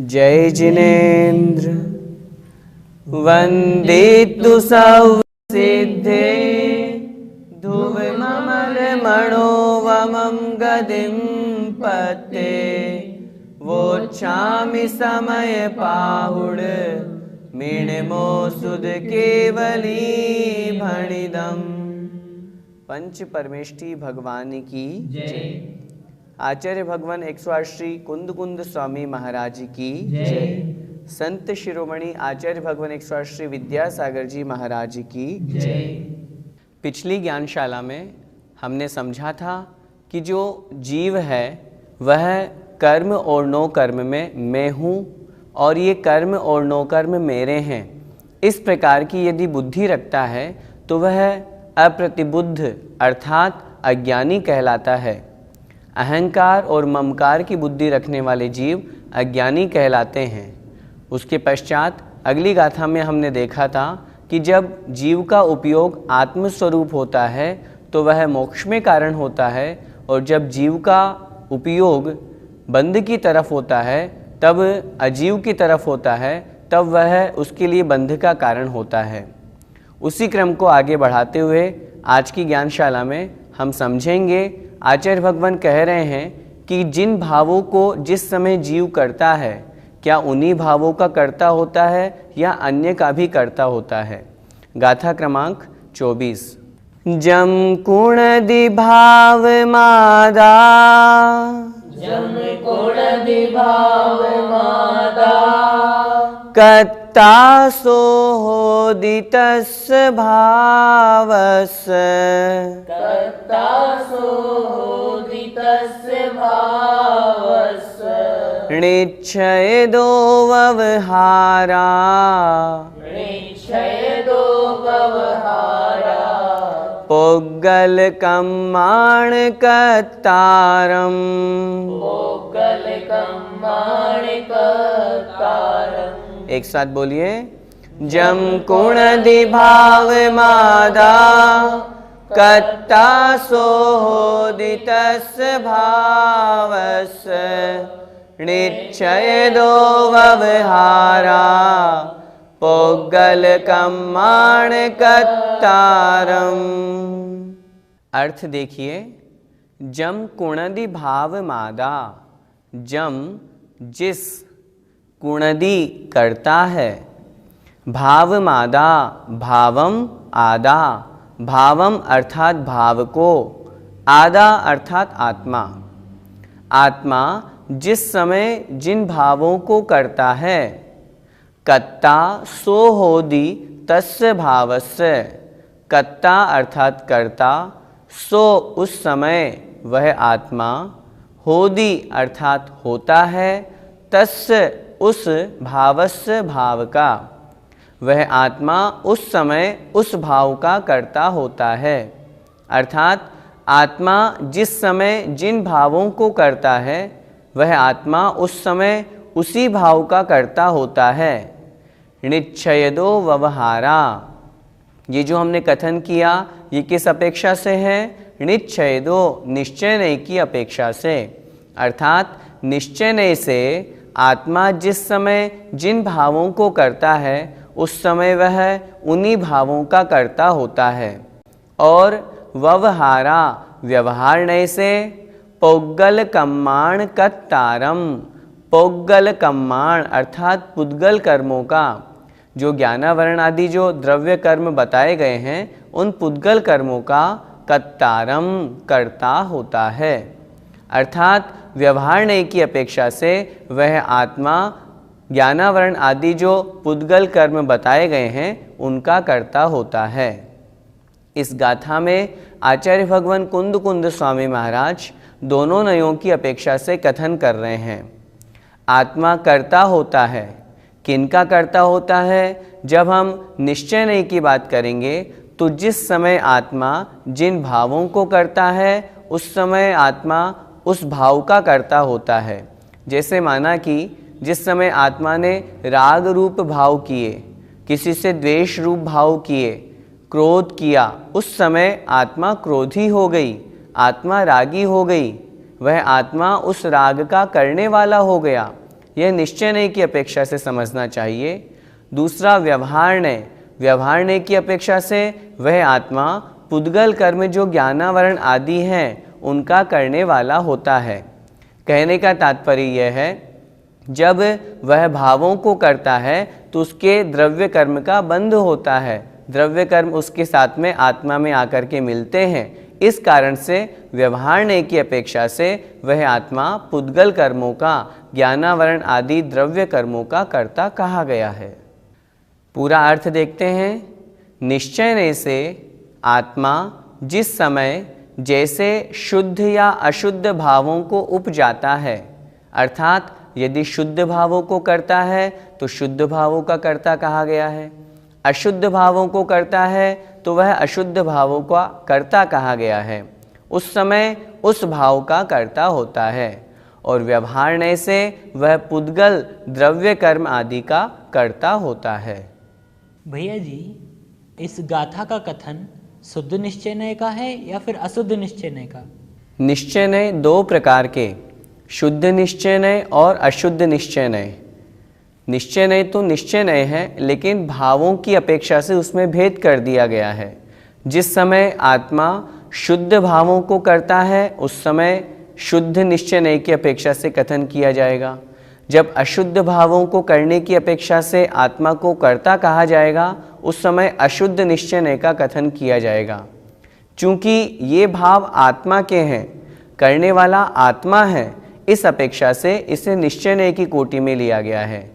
जय जिनेन्द्र वन्दितु सर्वसिद्धे ध्रुवममलमणोवमं गदिं पते वोच्छामि समय पाहुड मीणमो सुध केवली भणिदम। पंच परमेष्ठी भगवान की जय। आचार्य भगवान 108 श्री कुंद कुंद स्वामी महाराज की जय। संत शिरोमणि आचार्य भगवान 108 श्री विद्यासागर जी महाराज की जय। पिछली ज्ञानशाला में हमने समझा था कि जो जीव है वह कर्म और नो कर्म में मैं हूँ और ये कर्म और नो कर्म मेरे हैं, इस प्रकार की यदि बुद्धि रखता है तो वह अप्रतिबुद्ध अर्थात अज्ञानी कहलाता है। अहंकार और ममकार की बुद्धि रखने वाले जीव अज्ञानी कहलाते हैं। उसके पश्चात अगली गाथा में हमने देखा था कि जब जीव का उपयोग आत्मस्वरूप होता है तो वह मोक्ष में कारण होता है, और जब जीव का उपयोग बंध की तरफ होता है तब अजीव की तरफ होता है, तब वह उसके लिए बंध का कारण होता है। उसी क्रम को आगे बढ़ाते हुए आज की ज्ञानशाला में हम समझेंगे। आचार्य भगवान कह रहे हैं कि जिन भावों को जिस समय जीव करता है, क्या उन्हीं भावों का कर्ता होता है या अन्य का भी कर्ता होता है। गाथा क्रमांक 24। जम कुणदि भाव मादा, जम कुणदि भाव मादा, कत्ता सोहोदितस्य भावस्य, कत्ता सोहोदितस्य भावस्य, निच्छयदो व्यवहारा, निच्छयदो व्यवहारा, पुग्गलकम्माण कर्तारम्, पुग्गलकम्माण कर्तारम्। एक साथ बोलिए। जम कुणदि भाव मादा, कत्ता सोहोदितस्य भावस्य, निच्छयदो व्यवहारा, पुग्गलकम्माण कर्तारम्। अर्थ देखिए। जम कुणदि भाव मादा, जम जिस, कुणदि करता है, भाव मादा भावम आदा, भावम अर्थात भाव को, आदा अर्थात आत्मा। आत्मा जिस समय जिन भावों को करता है, कत्ता सोहोदि तस्य भावस्य, कत्ता अर्थात कर्ता, सो उस समय वह आत्मा, होदि अर्थात होता है, तस्य उस भावस्य भाव का, वह आत्मा उस समय उस भाव का कर्ता होता है। अर्थात आत्मा जिस समय जिन भावों को करता है वह आत्मा उस समय उसी भाव का कर्ता होता है। निच्छयदो व्यवहारा, ये जो हमने कथन किया ये किस अपेक्षा से है? निच्छयदो निश्चय नहीं की अपेक्षा से। अर्थात निश्चय नहीं से आत्मा जिस समय जिन भावों को करता है उस समय वह उन्हीं भावों का कर्ता होता है। और व्यवहारा व्यवहार नहीं से पुग्गल कम्माण कर्तारम, पुग्गल कम्माण अर्थात पुद्गल कर्मों का, जो ज्ञानावरण आदि जो द्रव्य कर्म बताए गए हैं उन पुद्गल कर्मों का कर्तारम कर्ता होता है। अर्थात व्यवहार नहीं की अपेक्षा से वह आत्मा ज्ञानावरण आदि जो पुद्गल कर्म बताए गए हैं उनका कर्ता होता है। इस गाथा में आचार्य भगवान कुंद कुंद स्वामी महाराज दोनों नयों की अपेक्षा से कथन कर रहे हैं। आत्मा कर्ता होता है, किनका कर्ता होता है? जब हम निश्चय नहीं की बात करेंगे तो जिस समय आत्मा जिन भावों को करता है उस समय आत्मा उस भाव का कर्ता होता है। जैसे माना कि जिस समय आत्मा ने राग रूप भाव किए, किसी से द्वेष रूप भाव किए, क्रोध किया, उस समय आत्मा क्रोधी हो गई, आत्मा रागी हो गई, वह आत्मा उस राग का करने वाला हो गया। यह निश्चय की अपेक्षा से समझना चाहिए। दूसरा व्यवहार की अपेक्षा से वह आत्मा पुद्गल कर्म जो ज्ञानावरण आदि हैं उनका करने वाला होता है। कहने का तात्पर्य यह है, जब वह भावों को करता है तो उसके द्रव्य कर्म का बंध होता है, द्रव्य कर्म उसके साथ में आत्मा में आकर के मिलते हैं। इस कारण से व्यवहार की अपेक्षा से वह आत्मा पुद्गल कर्मों का, ज्ञानावरण आदि द्रव्य कर्मों का कर्ता कहा गया है। पूरा अर्थ देखते हैं। निश्चय से आत्मा जिस समय जैसे शुद्ध या अशुद्ध भावों को उपजाता है, अर्थात यदि शुद्ध भावों को करता है तो शुद्ध भावों का कर्ता कहा गया है, अशुद्ध भावों को करता है तो वह अशुद्ध भावों का कर्ता कहा गया है, उस समय उस भाव का कर्ता होता है। और व्यवहार से वह पुद्गल द्रव्य कर्म आदि का कर्ता होता है। भैया जी, इस गाथा का कथन शुद्ध निश्चय का है या फिर अशुद्ध निश्चय का? निश्चय दो प्रकार के, शुद्ध निश्चय और अशुद्ध निश्चय। निश्चय तो निश्चय है, लेकिन भावों की अपेक्षा से उसमें भेद कर दिया गया है। जिस समय आत्मा शुद्ध भावों को करता है उस समय शुद्ध निश्चय की अपेक्षा से कथन किया जाएगा। जब अशुद्ध भावों को करने की अपेक्षा से आत्मा को कर्ता कहा जाएगा उस समय अशुद्ध निश्चय का कथन किया जाएगा। चूँकि ये भाव आत्मा के हैं, करने वाला आत्मा है, इस अपेक्षा से इसे निश्चय की कोटि में लिया गया है।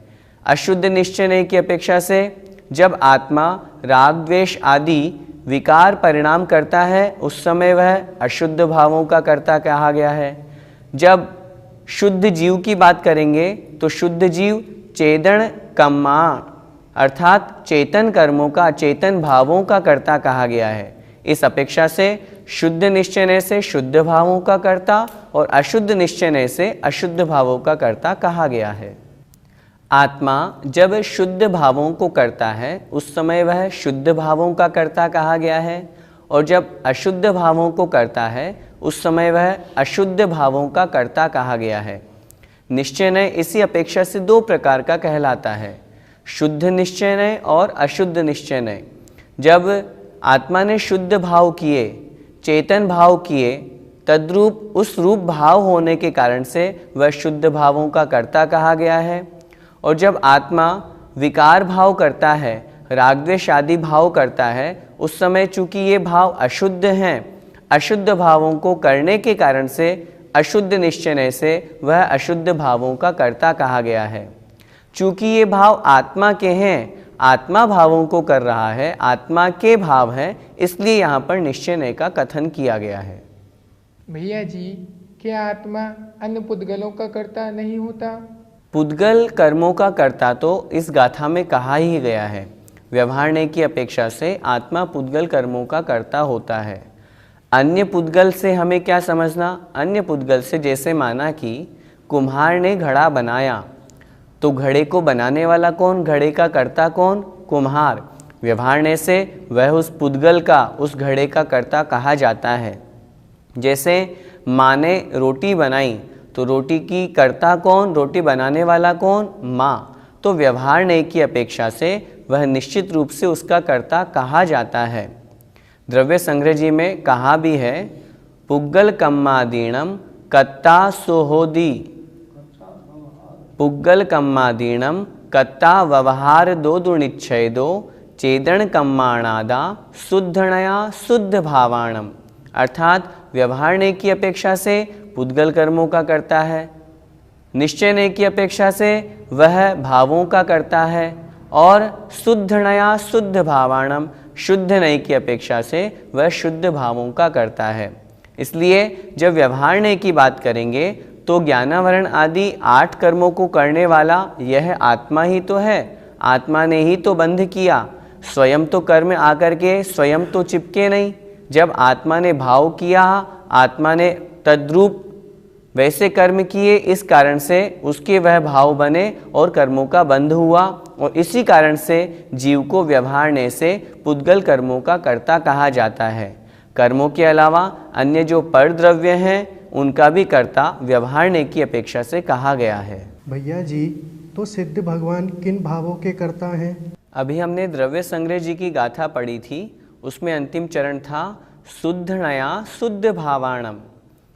अशुद्ध निश्चय की अपेक्षा से जब आत्मा राग द्वेष आदि विकार परिणाम करता है उस समय वह अशुद्ध भावों का कर्ता कहा गया है। जब शुद्ध जीव की बात करेंगे तो शुद्ध जीव चेतन कम्मा अर्थात चेतन कर्मों का, चेतन भावों का कर्ता कहा गया है। इस अपेक्षा से शुद्ध निश्चय से शुद्ध भावों का कर्ता और अशुद्ध निश्चय से अशुद्ध भावों का कर्ता कहा गया है। आत्मा जब शुद्ध भावों को करता है उस समय वह शुद्ध भावों का कर्ता कहा गया है, और जब अशुद्ध भावों को करता है उस समय वह अशुद्ध भावों का कर्ता कहा गया है। निश्चय इसी अपेक्षा से दो प्रकार का कहलाता है, शुद्ध निश्चय और अशुद्ध निश्चय। जब आत्मा ने शुद्ध भाव किए, चेतन भाव किए, तद्रूप उस रूप भाव होने के कारण से वह शुद्ध भावों का कर्ता कहा गया है। और जब आत्मा विकार भाव करता है, राग द्वेष आदि भाव करता है, उस समय चूंकि ये भाव अशुद्ध हैं, अशुद्ध भावों को करने के कारण से अशुद्ध निश्चय से वह अशुद्ध भावों का कर्ता कहा गया है। चूंकि ये भाव आत्मा के हैं, आत्मा भावों को कर रहा है, आत्मा के भाव हैं, इसलिए यहाँ पर निश्चय का कथन किया गया है। भैया जी, क्या आत्मा अन्य पुद्गलों का कर्ता नहीं होता? पुद्गल कर्मों का कर्ता तो इस गाथा में कहा ही गया है। व्यवहार की अपेक्षा से आत्मा पुद्गल कर्मों का कर्ता होता है। अन्य पुद्गल से हमें क्या समझना? अन्य पुद्गल से जैसे माना कि कुम्हार ने घड़ा बनाया तो घड़े को बनाने वाला कौन, घड़े का कर्ता कौन? कुम्हार। व्यवहार से वह उस पुद्गल का, उस घड़े का कर्ता कहा जाता है। जैसे माँ ने रोटी बनाई तो रोटी की कर्ता कौन, रोटी बनाने वाला कौन? माँ। तो व्यवहार की अपेक्षा से वह निश्चित रूप से उसका कर्ता कहा जाता है। द्रव्य संग्रह जी में कहा भी है, पुग्गल कम्मादीणम कत्ता सोहोदी, पुग्गल कम्मादीणम कत्ता व्यवहार दो दुनिच्छय दो चेदन कम्माणादा शुद्धणया शुद्ध भावाणम। अर्थात व्यवहार की अपेक्षा से पुद्गल कर्मों का करता है, निश्चय की अपेक्षा से वह भावों का करता है, और शुद्ध नया शुद्ध भावाणम, शुद्ध नई की अपेक्षा से वह शुद्ध भावों का करता है। इसलिए जब व्यवहार की बात करेंगे तो ज्ञानावरण आदि 8 कर्मों को करने वाला यह आत्मा ही तो है। आत्मा ने ही तो बंध किया, स्वयं तो कर्म आकर के स्वयं तो चिपके नहीं। जब आत्मा ने भाव किया, आत्मा ने तद्रूप वैसे कर्म किए, इस कारण से उसके वह भाव बने और कर्मों का बंध हुआ, और इसी कारण से जीव को व्यवहार से पुद्गल कर्मों का कर्ता कहा जाता है। कर्मों के अलावा अन्य जो पर द्रव्य हैं उनका भी कर्ता व्यवहार की अपेक्षा से कहा गया है। भैया जी, तो सिद्ध भगवान किन भावों के कर्ता हैं? अभी हमने द्रव्य संग्रह जी की गाथा पढ़ी थी, उसमें अंतिम चरण था शुद्ध नया शुद्ध भावाणम,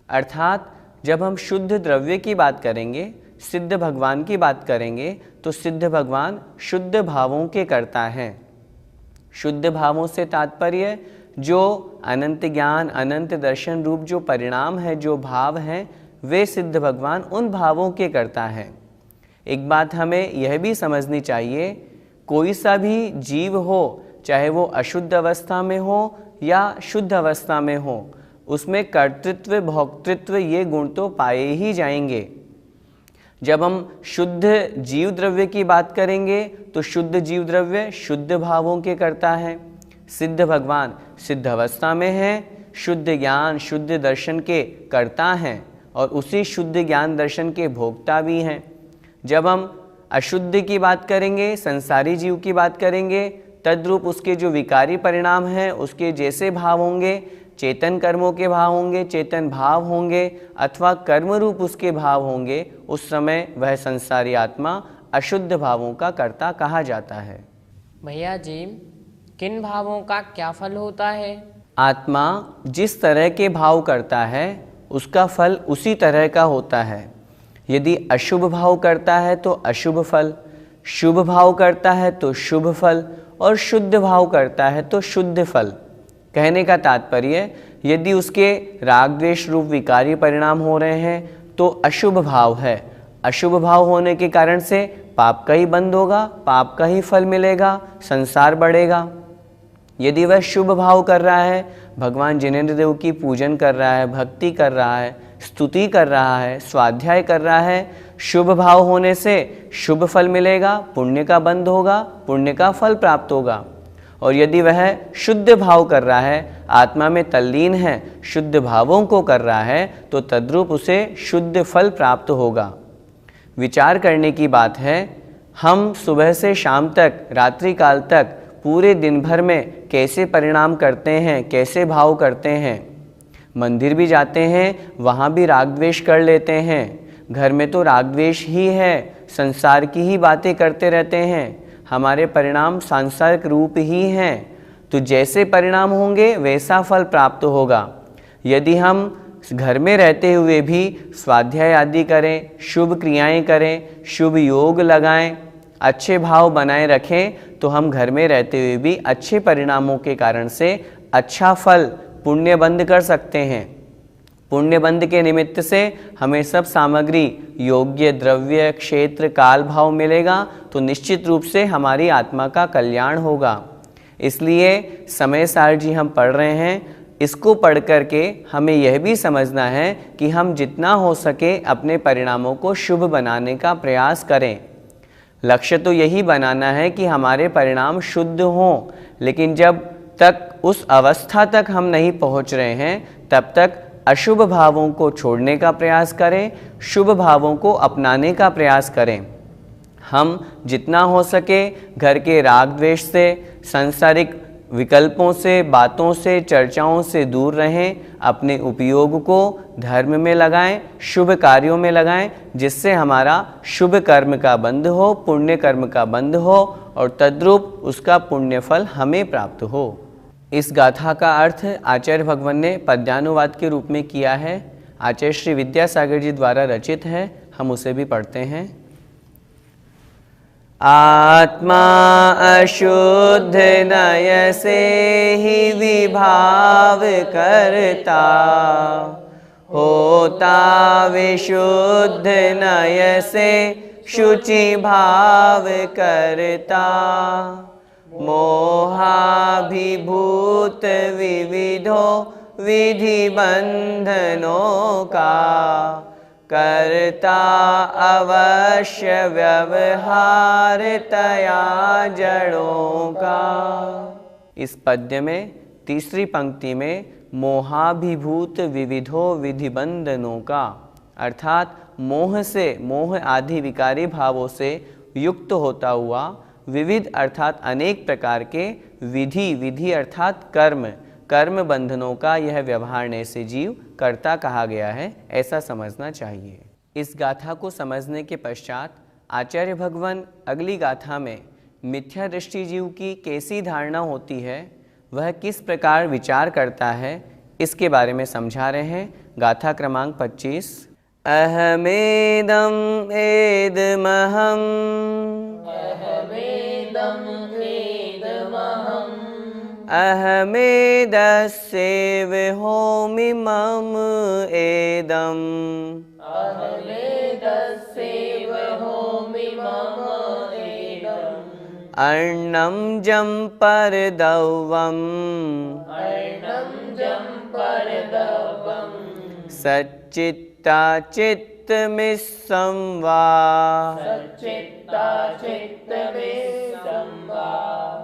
अर्थात जब हम शुद्ध द्रव्य की बात करेंगे, सिद्ध भगवान की बात करेंगे, तो सिद्ध भगवान शुद्ध भावों के कर्ता हैं। शुद्ध भावों से तात्पर्य जो अनंत ज्ञान अनंत दर्शन रूप जो परिणाम है, जो भाव हैं, वे सिद्ध भगवान उन भावों के कर्ता हैं। एक बात हमें यह भी समझनी चाहिए, कोई सा भी जीव हो, चाहे वो अशुद्ध अवस्था में हो या शुद्ध अवस्था में हो, उसमें कर्तृत्व भोक्तृत्व ये गुण तो पाए ही जाएंगे। जब हम शुद्ध जीव द्रव्य की बात करेंगे तो शुद्ध जीव द्रव्य शुद्ध भावों के कर्ता है। सिद्ध भगवान सिद्ध अवस्था में हैं, शुद्ध ज्ञान शुद्ध दर्शन के कर्ता हैं और उसी शुद्ध ज्ञान दर्शन के भोक्ता भी हैं। जब हम अशुद्ध की बात करेंगे, संसारी जीव की बात करेंगे, तद्रूप उसके जो विकारी परिणाम हैं, उसके जैसे भाव होंगे, चेतन कर्मों के भाव होंगे, चेतन भाव होंगे अथवा कर्म रूप उसके भाव होंगे, उस समय वह संसारी आत्मा अशुद्ध भावों का कर्ता कहा जाता है। भैया जी, किन भावों का क्या फल होता है? आत्मा जिस तरह के भाव करता है उसका फल उसी तरह का होता है। यदि अशुभ भाव करता है तो अशुभ फल, शुभ भाव करता है तो शुभ फल और शुद्ध भाव करता है तो शुद्ध फल। कहने का तात्पर्य, यदि उसके राग द्वेष रूप विकारी परिणाम हो रहे हैं तो अशुभ भाव है। अशुभ भाव होने के कारण से पाप का ही बंद होगा, पाप का ही फल मिलेगा, संसार बढ़ेगा। यदि वह शुभ भाव कर रहा है, भगवान जिनेंद्र देव की पूजन कर रहा है, भक्ति कर रहा है, स्तुति कर रहा है, स्वाध्याय कर रहा है, शुभ भाव होने से शुभ फल मिलेगा, पुण्य का बंध होगा, पुण्य का फल प्राप्त होगा। और यदि वह शुद्ध भाव कर रहा है, आत्मा में तल्लीन है, शुद्ध भावों को कर रहा है, तो तद्रूप उसे शुद्ध फल प्राप्त होगा। विचार करने की बात है, हम सुबह से शाम तक, रात्रि काल तक, पूरे दिन भर में कैसे परिणाम करते हैं, कैसे भाव करते हैं। मंदिर भी जाते हैं, वहाँ भी राग द्वेष कर लेते हैं, घर में तो राग द्वेष ही है, संसार की ही बातें करते रहते हैं, हमारे परिणाम सांसारिक रूप ही हैं। तो जैसे परिणाम होंगे वैसा फल प्राप्त होगा। यदि हम घर में रहते हुए भी स्वाध्याय आदि करें, शुभ क्रियाएं करें, शुभ योग लगाएं, अच्छे भाव बनाए रखें, तो हम घर में रहते हुए भी अच्छे परिणामों के कारण से अच्छा फल पुण्य बंद कर सकते हैं। पुण्य बंद के निमित्त से हमें सब सामग्री योग्य द्रव्य क्षेत्र काल भाव मिलेगा, तो निश्चित रूप से हमारी आत्मा का कल्याण होगा। इसलिए समय सार जी हम पढ़ रहे हैं, इसको पढ़ करके हमें यह भी समझना है कि हम जितना हो सके अपने परिणामों को शुभ बनाने का प्रयास करें। लक्ष्य तो यही बनाना है कि हमारे परिणाम शुद्ध हों, लेकिन जब तक उस अवस्था तक हम नहीं पहुंच रहे हैं, तब तक अशुभ भावों को छोड़ने का प्रयास करें, शुभ भावों को अपनाने का प्रयास करें। हम जितना हो सके घर के राग द्वेष से, सांसारिक विकल्पों से, बातों से, चर्चाओं से दूर रहें, अपने उपयोग को धर्म में लगाएं, शुभ कार्यों में लगाएं, जिससे हमारा शुभ कर्म का बंध हो, पुण्य कर्म का बंध हो और तद्रूप उसका पुण्य फल हमें प्राप्त हो। इस गाथा का अर्थ आचार्य भगवान ने पद्यानुवाद के रूप में किया है, आचार्य श्री विद्यासागर जी द्वारा रचित है। हम उसे भी पढ़ते हैं। आत्मा अशुद्ध नय से ही विभाव करता, होता विशुद्ध नय से शुचि भाव करता। मोहाभिभूत विविधो विधि बंधनों का, करता अवश्य व्यवहार तया जड़ों का। इस पद्य में तीसरी पंक्ति में मोहाभिभूत विविधो विधि बंधनों का, अर्थात मोह से, मोह आदि विकारी भावों से युक्त होता हुआ विविध अर्थात अनेक प्रकार के विधि, विधि अर्थात कर्म, कर्म बंधनों का यह व्यवहार से जीव कर्ता कहा गया है, ऐसा समझना चाहिए। इस गाथा को समझने के पश्चात आचार्य भगवान अगली गाथा में मिथ्या दृष्टि जीव की कैसी धारणा होती है, वह किस प्रकार विचार करता है, इसके बारे में समझा रहे हैं। गाथा क्रमांक 25। अहमेदम एदमहम अहमेदस्यैव होमि मम एदम अर्णं जं परदवं सच्चित्ता चित्तमिस्सं वा।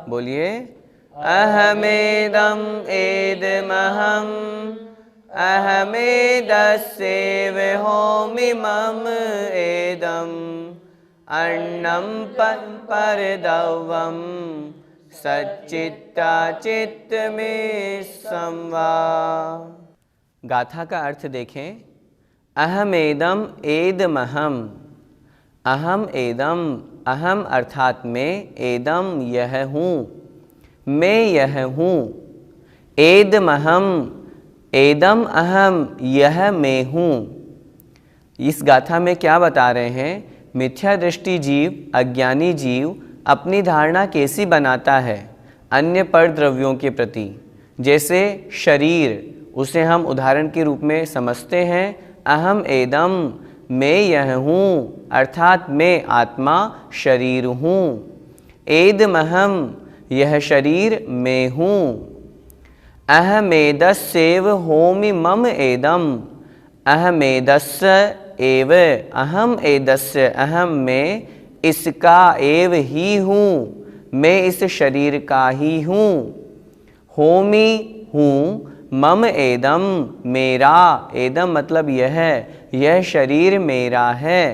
बोलिए, अहमेदं एदमहम् अहमेदस्यैव होमि मम एदम् अन्नं परदवं सच्चित्ता चित्तमिस्सं वा। गाथा का अर्थ देखें। अहमेदम एदमहम, अहम एदम, अहम अर्थात मैं, एदम यह हूँ, मैं यह हूँ। एदमहम, एदम अहम, यह मैं हूँ। इस गाथा में क्या बता रहे हैं? मिथ्या दृष्टि जीव, अज्ञानी जीव अपनी धारणा कैसी बनाता है अन्य पर द्रव्यों के प्रति। जैसे शरीर, उसे हम उदाहरण के रूप में समझते हैं अहम एदम, मैं यह हूँ, अर्थात मैं आत्मा शरीर हूँ। एदमहम, यह शरीर मैं हूँ। अहमेदस्यैव होमि मम एदम, अहमेदस्य एव, अहम एदस्य, अहम मैं इसका, एव ही हूँ, मैं इस शरीर का ही हूँ। होमि हूँ, मम एदम, मेरा, एदम मतलब यह शरीर मेरा है।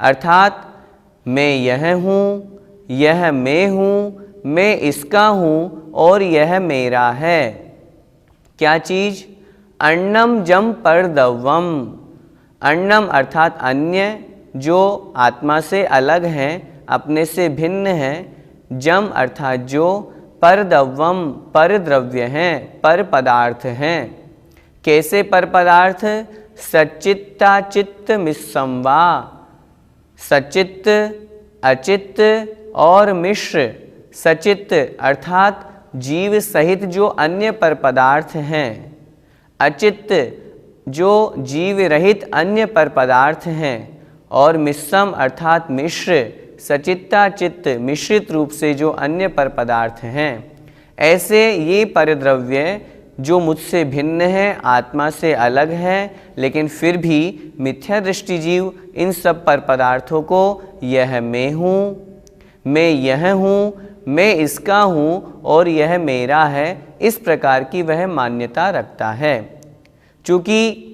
अर्थात मैं यह हूँ, यह मैं हूँ, मैं इसका हूँ और यह मेरा है। क्या चीज़? अन्नम जम परदवम, अन्नम अर्थात अन्य, जो आत्मा से अलग हैं, अपने से भिन्न हैं। जम अर्थात जो, परदवम पर द्रव्य हैं, पर पदार्थ हैं। कैसे पर पदार्थ? सच्चित्ता चित्त मिश्रम वा, सचित्त, अचित्त और मिश्र। सचित्त अर्थात जीव सहित जो अन्य पर पदार्थ हैं, अचित्त जो जीव रहित अन्य पर पदार्थ हैं, और मिश्रम अर्थात मिश्र, सचित्ता चित्त मिश्रित रूप से जो अन्य पर पदार्थ हैं। ऐसे ये परद्रव्य जो मुझसे भिन्न है, आत्मा से अलग है, लेकिन फिर भी मिथ्या दृष्टि जीव इन सब पर पदार्थों को यह मैं हूँ, मैं यह हूँ, मैं इसका हूँ और यह मेरा है, इस प्रकार की वह मान्यता रखता है। चूँकि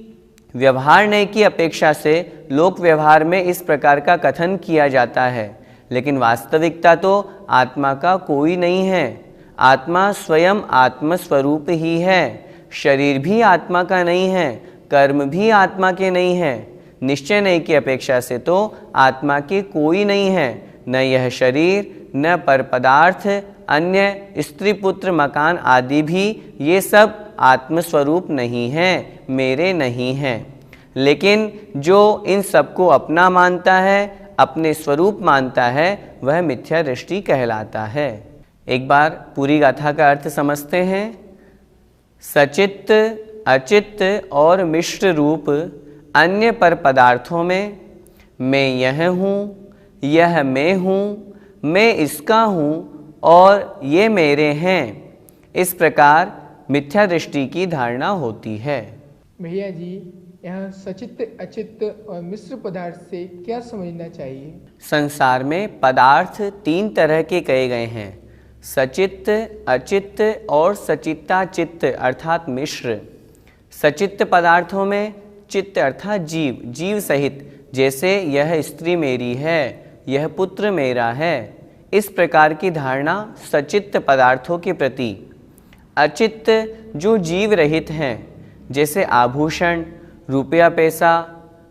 व्यवहार नय की अपेक्षा से लोक व्यवहार में इस प्रकार का कथन किया जाता है, लेकिन वास्तविकता तो आत्मा का कोई नहीं है। आत्मा स्वयं आत्मस्वरूप ही है। शरीर भी आत्मा का नहीं है, कर्म भी आत्मा के नहीं है। निश्चय नय की अपेक्षा से तो आत्मा के कोई नहीं है, न यह शरीर, न पर पदार्थ, अन्य स्त्री पुत्र मकान आदि भी, ये सब आत्मस्वरूप नहीं हैं, मेरे नहीं हैं। लेकिन जो इन सबको अपना मानता है, अपने स्वरूप मानता है, वह मिथ्या दृष्टि कहलाता है। एक बार पूरी गाथा का अर्थ समझते हैं। सचित्त, अचित्त और मिश्र रूप अन्य पर पदार्थों में मैं यह हूँ, यह मैं हूँ, मैं इसका हूँ और ये मेरे हैं, इस प्रकार मिथ्या दृष्टि की धारणा होती है। भैया जी, यहाँ सचित्त, अचित्त और मिश्र पदार्थ से क्या समझना चाहिए? संसार में पदार्थ तीन तरह के कहे गए हैं, सचित्त, अचित्त और सचित्ता चित्त अर्थात मिश्र। सचित्त पदार्थों में चित्त अर्थात जीव, जीव सहित, जैसे यह स्त्री मेरी है, यह पुत्र मेरा है, इस प्रकार की धारणा सचित्त पदार्थों के प्रति। अचित्त जो जीव रहित हैं, जैसे आभूषण, रुपया पैसा,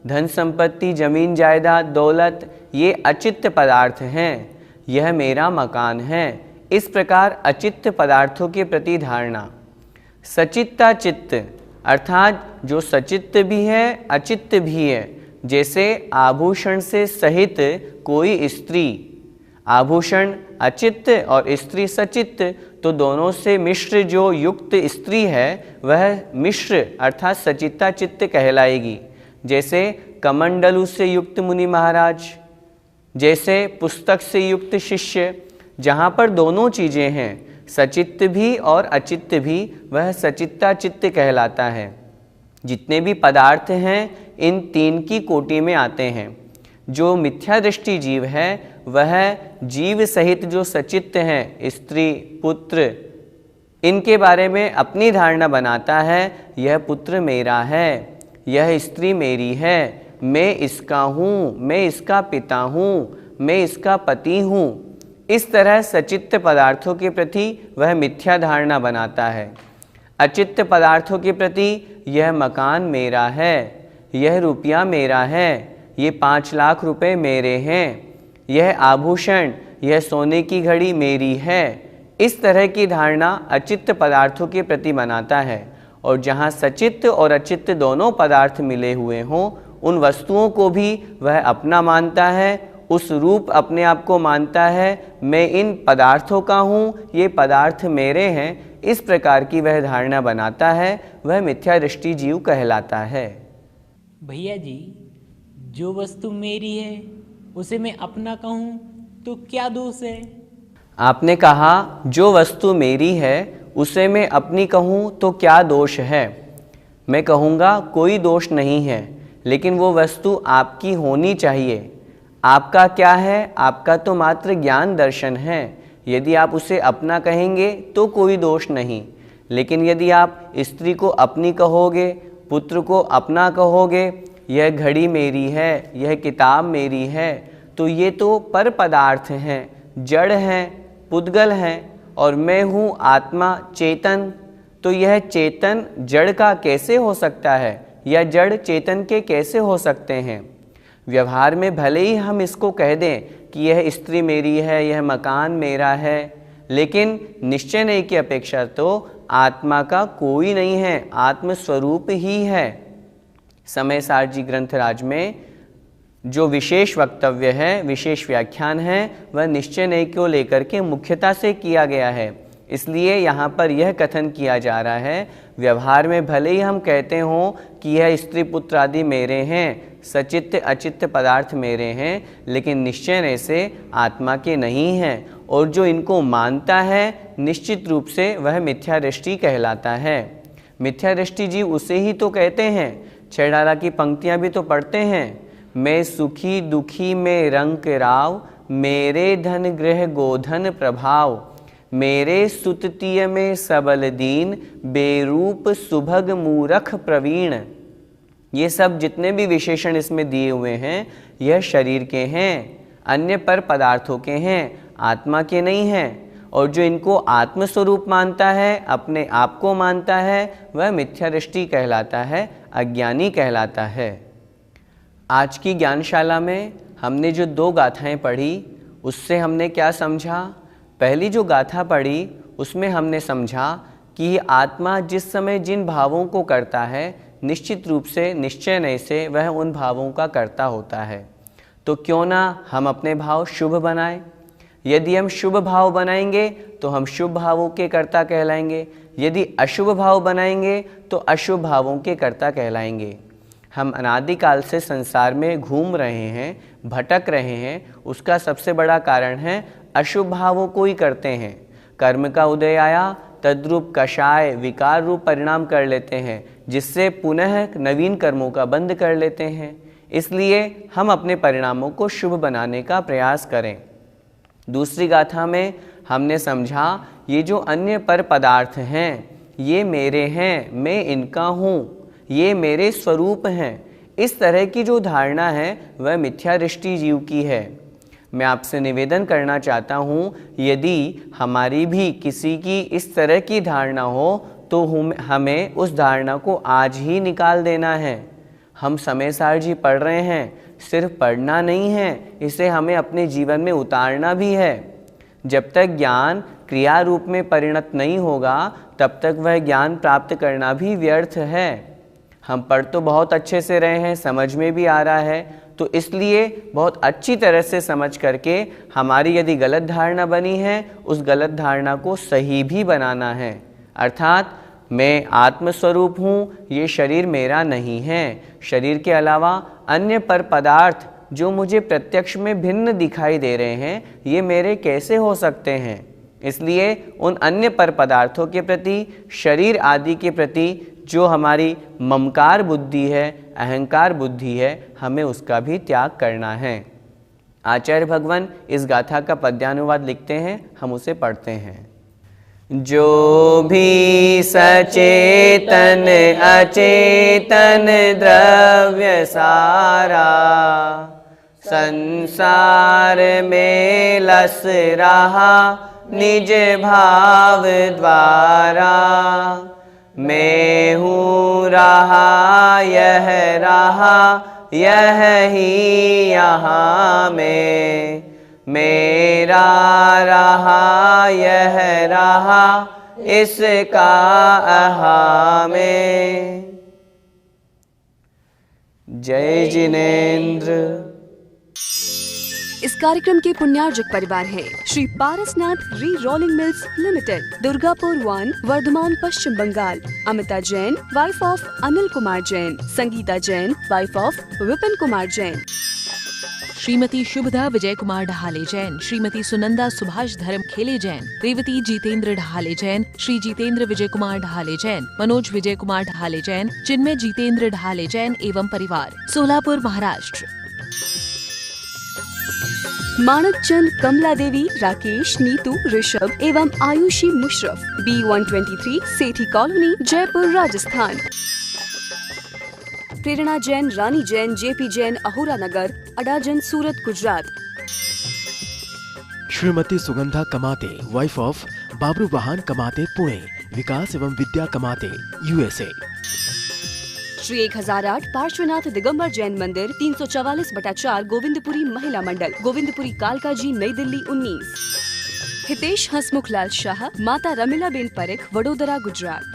धन संपत्ति, जमीन जायदाद, दौलत, ये अचित्त पदार्थ हैं। यह मेरा मकान है। इस प्रकार अचित्त पदार्थों के प्रति धारणा। सचित्ता चित्त अर्थात जो सचित्त भी है अचित्त भी है। जैसे आभूषण से सहित कोई स्त्री, आभूषण अचित्त और स्त्री सचित्त, तो दोनों से मिश्र जो युक्त स्त्री है वह मिश्र अर्थात सचित्ता चित्त कहलाएगी। जैसे कमंडलू से युक्त मुनि महाराज, जैसे पुस्तक से युक्त शिष्य। जहाँ पर दोनों चीज़ें हैं, सचित्त भी और अचित्त भी, वह सचित्ता चित्त कहलाता है। जितने भी पदार्थ हैं इन तीन की कोटि में आते हैं। जो मिथ्या दृष्टि जीव है वह जीव सहित जो सचित्त हैं, स्त्री, पुत्र, इनके बारे में अपनी धारणा बनाता है। यह पुत्र मेरा है, यह स्त्री मेरी है, मैं इसका हूँ, मैं इसका पिता हूँ, मैं इसका पति हूँ। इस तरह सचित्त पदार्थों के प्रति वह मिथ्या धारणा बनाता है। अचित्त पदार्थों के प्रति यह मकान मेरा है, यह रुपया मेरा है, ये 5 लाख रुपए मेरे हैं, यह आभूषण, यह सोने की घड़ी मेरी है। इस तरह की धारणा अचित्त पदार्थों के प्रति बनाता है। और जहाँ सचित्त और अचित्त दोनों पदार्थ मिले हुए हों, उन वस्तुओं को भी वह अपना मानता है, उस रूप अपने आप को मानता है। मैं इन पदार्थों का हूँ, ये पदार्थ मेरे हैं। इस प्रकार की वह धारणा बनाता है, वह मिथ्या दृष्टि जीव कहलाता है। भैया जी, जो वस्तु मेरी है उसे मैं अपना कहूँ तो क्या दोष है? आपने कहा जो वस्तु मेरी है उसे मैं अपनी कहूँ तो क्या दोष है। मैं कहूँगा कोई दोष नहीं है, लेकिन वो वस्तु आपकी होनी चाहिए। आपका क्या है? आपका तो मात्र ज्ञान दर्शन है। यदि आप उसे अपना कहेंगे तो कोई दोष नहीं, लेकिन यदि आप स्त्री को अपनी कहोगे, पुत्र को अपना कहोगे, यह घड़ी मेरी है, यह किताब मेरी है, तो ये तो पर पदार्थ हैं, जड़ हैं, पुद्गल हैं, और मैं हूँ आत्मा चेतन। तो यह चेतन जड़ का कैसे हो सकता है, या जड़ चेतन के कैसे हो सकते हैं? व्यवहार में भले ही हम इसको कह दें कि यह स्त्री मेरी है, यह मकान मेरा है, लेकिन निश्चय नहीं की अपेक्षा तो आत्मा का कोई नहीं है, आत्मस्वरूप ही है। समय सार जी ग्रंथराज में जो विशेष वक्तव्य है, विशेष व्याख्यान है, वह निश्चय नहीं को लेकर के मुख्यता से किया गया है। इसलिए यहाँ पर यह कथन किया जा रहा है, व्यवहार में भले ही हम कहते हों कि यह स्त्री पुत्र आदि मेरे हैं, सचित्त अचित्त पदार्थ मेरे हैं, लेकिन निश्चय नहीं से आत्मा के नहीं हैं। और जो इनको मानता है निश्चित रूप से वह मिथ्या दृष्टि कहलाता है। मिथ्या दृष्टि जीव उसे ही तो कहते हैं। 6 की पंक्तियाँ भी तो पढ़ते हैं, मैं सुखी दुखी में रंक राव, मेरे धन गृह गोधन प्रभाव, मेरे सुततीय में सबल दीन, बेरूप सुभग मूरख प्रवीण। ये सब जितने भी विशेषण इसमें दिए हुए हैं यह शरीर के हैं, अन्य पर पदार्थों के हैं, आत्मा के नहीं हैं। और जो इनको आत्मस्वरूप मानता है, अपने आप को मानता है, वह मिथ्या दृष्टि कहलाता है, अज्ञानी कहलाता है। आज की ज्ञानशाला में हमने जो 2 गाथाएं पढ़ी उससे हमने क्या समझा? पहली जो गाथा पढ़ी उसमें हमने समझा कि आत्मा जिस समय जिन भावों को करता है निश्चित रूप से निश्चय नहीं से वह उन भावों का कर्ता होता है। तो क्यों ना हम अपने भाव शुभ बनाएं। यदि हम शुभ भाव बनाएंगे तो हम शुभ भावों के कर्ता कहलाएंगे, यदि अशुभ भाव बनाएंगे तो अशुभ भावों के कर्ता कहलाएंगे। हम अनादिकाल से संसार में घूम रहे हैं, भटक रहे हैं, उसका सबसे बड़ा कारण है अशुभ भावों को ही करते हैं। कर्म का उदय आया, तद्रूप कषाय विकार रूप परिणाम कर लेते हैं, जिससे पुनः नवीन कर्मों का बंद कर लेते हैं। इसलिए हम अपने परिणामों को शुभ बनाने का प्रयास करें। दूसरी गाथा में हमने समझा ये जो अन्य पर पदार्थ हैं ये मेरे हैं, मैं इनका हूँ, ये मेरे स्वरूप हैं। इस तरह की जो धारणा है वह मिथ्या दृष्टि जीव की है। मैं आपसे निवेदन करना चाहता हूँ, यदि हमारी भी किसी की इस तरह की धारणा हो तो हमें उस धारणा को आज ही निकाल देना है। हम समय सार जी पढ़ रहे हैं, सिर्फ पढ़ना नहीं है, इसे हमें अपने जीवन में उतारना भी है। जब तक ज्ञान क्रिया रूप में परिणत नहीं होगा तब तक वह ज्ञान प्राप्त करना भी व्यर्थ है। हम पढ़ तो बहुत अच्छे से रहे हैं, समझ में भी आ रहा है, तो इसलिए बहुत अच्छी तरह से समझ करके हमारी यदि गलत धारणा बनी है उस गलत धारणा को सही भी बनाना है। अर्थात मैं आत्मस्वरूप हूँ, ये शरीर मेरा नहीं है। शरीर के अलावा अन्य पर पदार्थ जो मुझे प्रत्यक्ष में भिन्न दिखाई दे रहे हैं, ये मेरे कैसे हो सकते हैं। इसलिए उन अन्य पर पदार्थों के प्रति, शरीर आदि के प्रति जो हमारी ममकार बुद्धि है, अहंकार बुद्धि है, हमें उसका भी त्याग करना है। आचार्य भगवान इस गाथा का पद्यानुवाद लिखते हैं, हम उसे पढ़ते हैं। जो भी सचेतन अचेतन द्रव्य सारा, संसार में लस रहा निज भाव द्वारा। मैं हूँ रहा यह रहा, यह ही यहाँ में, मेरा रहा यह रहा, इसका अहा में। जय जिनेन्द्र। इस कार्यक्रम के पुण्यार्जक परिवार है Shri Parasnath re rolling mills limited, Durgapur 1, Vardhaman, Paschim Bangal. Amita Jain, wife of Anil Kumar Jain. Sangeeta Jain, wife of Vipin Kumar Jain. Shrimati Shubhada Vijay Kumar Dhahale Jain, Shrimati Sunanda Subhash Dharm Khele Jain, Revati Jitendra ढहाले Jain, Shri Jitendra विजय कुमार ढहाले जैन, मनोज विजय कुमार ढहाले जैन, चिन्मय जितेंद्र ढहाले जैन एवं परिवार, सोलापुर, महाराष्ट्र। मानक चंद, कमला देवी, राकेश, नीतू, ऋषभ एवं आयुषी मुशरफ, B123, सेठी कॉलोनी, जयपुर, राजस्थान। प्रेरणा जैन, रानी जैन, JP जैन, अहोरा नगर, अडाजन, सूरत, गुजरात। श्रीमती सुगंधा कमाते, वाइफ ऑफ बाबरू बहान कमाते, पुणे, विकास एवं विद्या कमाते, USA। श्री 1008 पार्श्वनाथ दिगंबर जैन मंदिर, 344/4, गोविंदपुरी महिला मंडल, गोविंदपुरी, कालका जी, नई दिल्ली 19। हितेश हसमुखलाल शाह, माता रमीलाबेन परेख, वडोदरा, गुजरात।